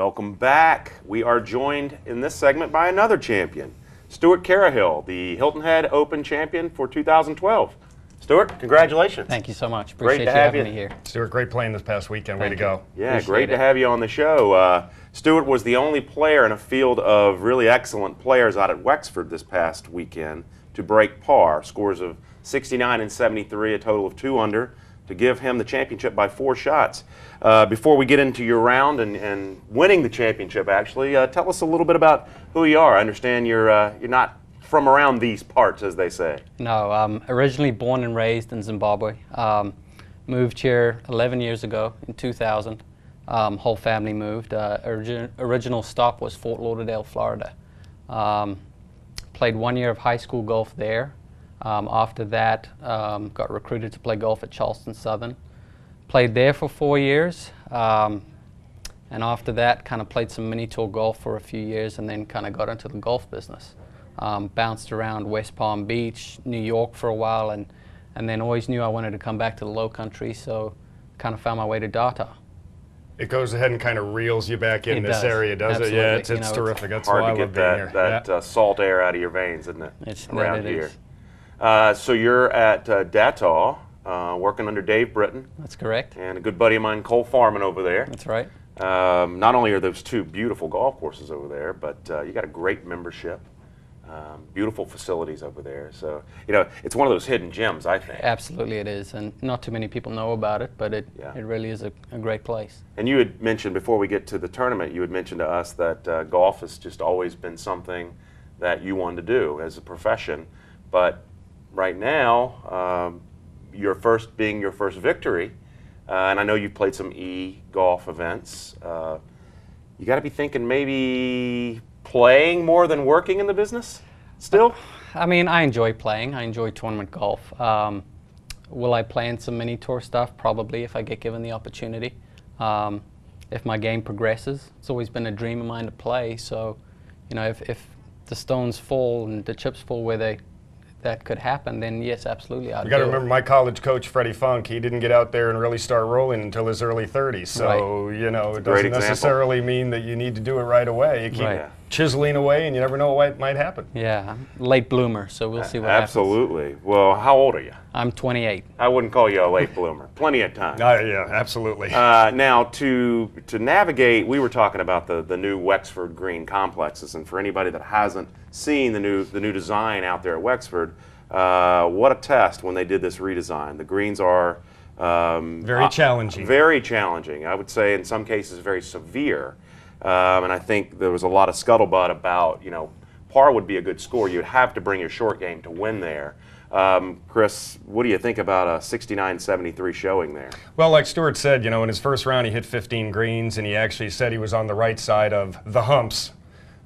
Welcome back. We are joined in this segment by another champion, Stuart Carrihill, the Hilton Head Open champion for 2012. Stuart, congratulations. Thank you so much. Appreciate great to you have having me here. Stuart, great playing this past weekend. Way to go. Yeah, Appreciate great to it. have you on the show. Stuart was the only player in a field of really excellent players out at Wexford this past weekend to break par, scores of 69 and 73, a total of 2 under, to give him the championship by 4 shots. Before we get into your round and winning the championship, actually, tell us a little bit about who you are. I understand you're not from around these parts, as they say. No, originally born and raised in Zimbabwe. Moved here 11 years ago in 2000. Whole family moved. Original stop was Fort Lauderdale, Florida. Played 1 year of high school golf there. After that, got recruited to play golf at Charleston Southern. Played there for 4 years. And after that, kind of played some mini tour golf for a few years and then kind of got into the golf business. Bounced around West Palm Beach, New York for a while, and then always knew I wanted to come back to the low country, so kind of found my way to Data. It goes ahead and kind of reels you back in this does. area, does Absolutely. it? Yeah, it's You know, terrific. That's Hard why I to love get being here. that salt air out of your veins, isn't it? It's around that it here. is. So you're at Data, working under Dave Britton. That's correct. And a good buddy of mine, Cole Farman, over there. That's right. Not only are those 2 beautiful golf courses over there, but you got a great membership, beautiful facilities over there. So, you know, it's one of those hidden gems, I think. Absolutely it is, and not too many people know about it, but it really is a great place. And you had mentioned, before we get to the tournament, you had mentioned to us that golf has just always been something that you wanted to do as a profession. But right now, your first victory, and I know you've played some golf events, you got to be thinking maybe playing more than working in the business still? I mean, I enjoy playing. I enjoy tournament golf. Will I play in some mini tour stuff? Probably, if I get given the opportunity. If my game progresses, it's always been a dream of mine to play. So, you know, if the stones fall and the chips fall where that could happen, then yes, absolutely, I'd You got to do it. remember my college coach, Freddie Funk, he didn't get out there and really start rolling until his early 30s. So, you know, it doesn't necessarily mean that you need to do it right away. You keep chiseling away and you never know what might happen. Yeah, I'm a late bloomer, so we'll see what happens. Absolutely. Well, how old are you? I'm 28. I wouldn't call you a late bloomer. Plenty of time. Yeah, absolutely. Now, to navigate, we were talking about the new Wexford green complexes, and for anybody that hasn't seen the new design out there at Wexford, what a test when they did this redesign. The greens are very challenging. Very challenging. I would say in some cases very severe. And I think there was a lot of scuttlebutt about, you know, par would be a good score. You'd have to bring your short game to win there. Chris, what do you think about a 69-73 showing there? Well, like Stuart said, you know, in his first round he hit 15 greens, and he actually said he was on the right side of the humps,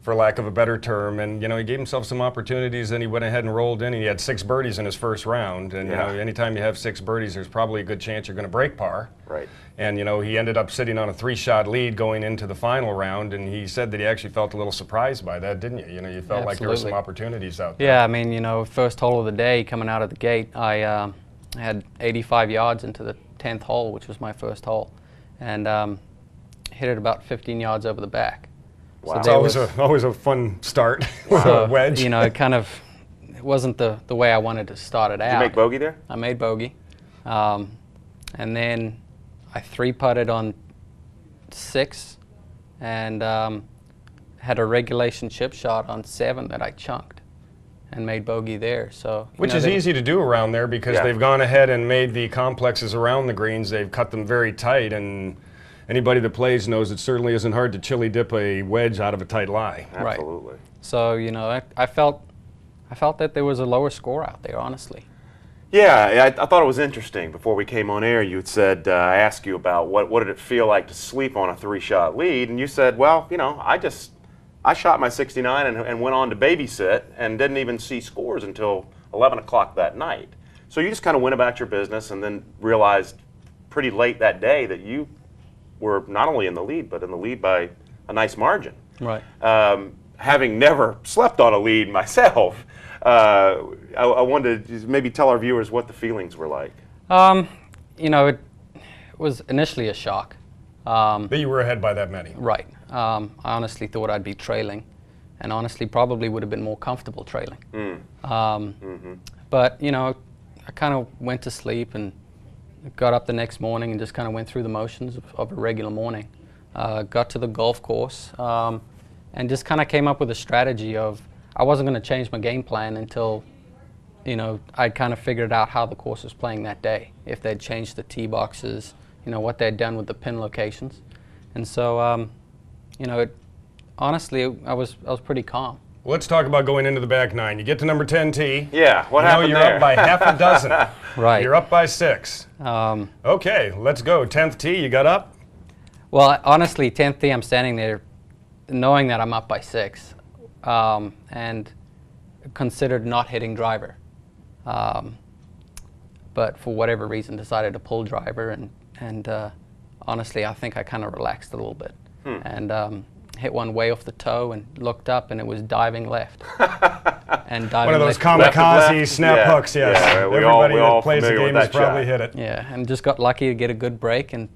for lack of a better term, and you know, he gave himself some opportunities, and he went ahead and rolled in, and he had 6 birdies in his first round, and you know, anytime you have 6 birdies, there's probably a good chance you're going to break par. Right. And you know, he ended up sitting on a 3-shot lead going into the final round, and he said that he actually felt a little surprised by that, didn't you? You know, you felt like there were some opportunities out there. Yeah, I mean, you know, first hole of the day, coming out of the gate, I had 85 yards into the 10th hole, which was my first hole, and hit it about 15 yards over the back. Wow. So it's always a fun start with a wedge. You know, it wasn't the way I wanted to start it out. Did you make bogey there? I made bogey. And then I 3-putted on 6 and had a regulation chip shot on 7 that I chunked and made bogey there. So which is easy to do around there because they've gone ahead and made the complexes around the greens. They've cut them very tight, and anybody that plays knows it certainly isn't hard to chili dip a wedge out of a tight lie. Absolutely. Right. So, you know, I felt that there was a lower score out there, honestly. Yeah, I thought it was interesting. Before we came on air, you had said, I asked you about what did it feel like to sleep on a 3-shot lead, and you said, well, you know, I shot my 69 and went on to babysit and didn't even see scores until 11 o'clock that night. So you just kind of went about your business and then realized pretty late that day that you were not only in the lead, but in the lead by a nice margin. Right. Having never slept on a lead myself, I wanted to maybe tell our viewers what the feelings were like. You know, it was initially a shock. That you were ahead by that many. Right. I honestly thought I'd be trailing, and honestly probably would have been more comfortable trailing. But you know, I kind of went to sleep and got up the next morning and just kind of went through the motions of a regular morning. Got to the golf course and just kind of came up with a strategy of I wasn't going to change my game plan until, you know, I'd kind of figured out how the course was playing that day. If they'd changed the tee boxes, you know, what they'd done with the pin locations. And so, you know, honestly, I was pretty calm. Let's talk about going into the back nine. You get to number 10 tee. Yeah, what happened you're there? up by half a dozen. Right. You're up by 6. Okay, let's go. 10th tee, you got up? Well, honestly, 10th tee, I'm standing there knowing that I'm up by 6 and considered not hitting driver. But for whatever reason decided to pull driver, and honestly, I think I kind of relaxed a little bit. And hit one way off the toe and looked up, and it was diving left. And diving one of those left. kamikaze snap hooks, yes. Yeah, Everybody we all that plays the familiar with game has that probably shot. hit it. Yeah, and just got lucky to get a good break and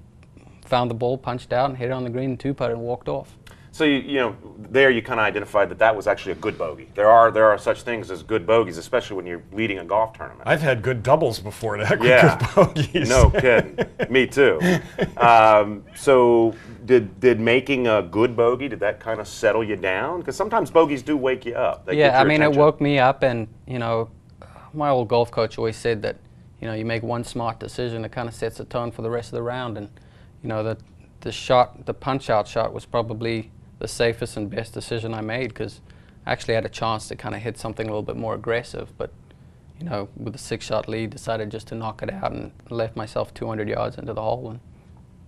found the ball, punched out, and hit it on the green and two-putt and walked off. So you know, there you kind of identified that was actually a good bogey. There are such things as good bogeys, especially when you're leading a golf tournament. I've had good doubles before that. Yeah, good bogeys. no kidding. Me too. So did making a good bogey, did that kind of settle you down? Because sometimes bogeys do wake you up. They get Yeah, I your mean, attention. it woke me up, and you know, my old golf coach always said that, you know, you make one smart decision that kind of sets the tone for the rest of the round, and you know, the punch-out shot was probably the safest and best decision I made, because I actually had a chance to kind of hit something a little bit more aggressive, but you know, with a 6-shot lead, decided just to knock it out and left myself 200 yards into the hole and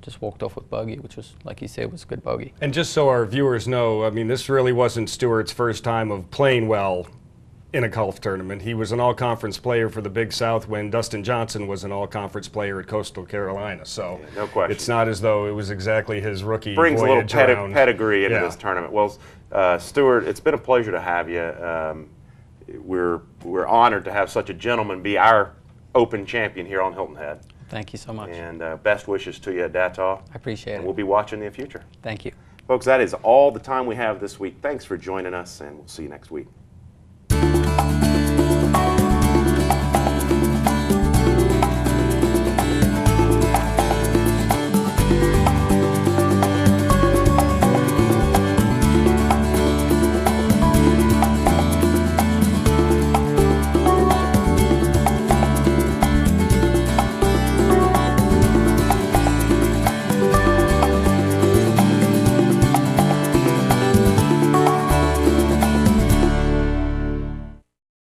just walked off with bogey, which was, like you said, was a good bogey. And just so our viewers know, I mean, this really wasn't Stuart's first time of playing well in a golf tournament. He was an all-conference player for the Big South when Dustin Johnson was an all-conference player at Coastal Carolina. So yeah, no question. It's not as though it was exactly his rookie Brings a little voyage around. pedigree into this tournament. Well, Stuart, it's been a pleasure to have you. We're honored to have such a gentleman be our Open champion here on Hilton Head. Thank you so much. And best wishes to you at Dataw. I appreciate it. And we'll be watching in the future. Thank you. Folks, that is all the time we have this week. Thanks for joining us, and we'll see you next week.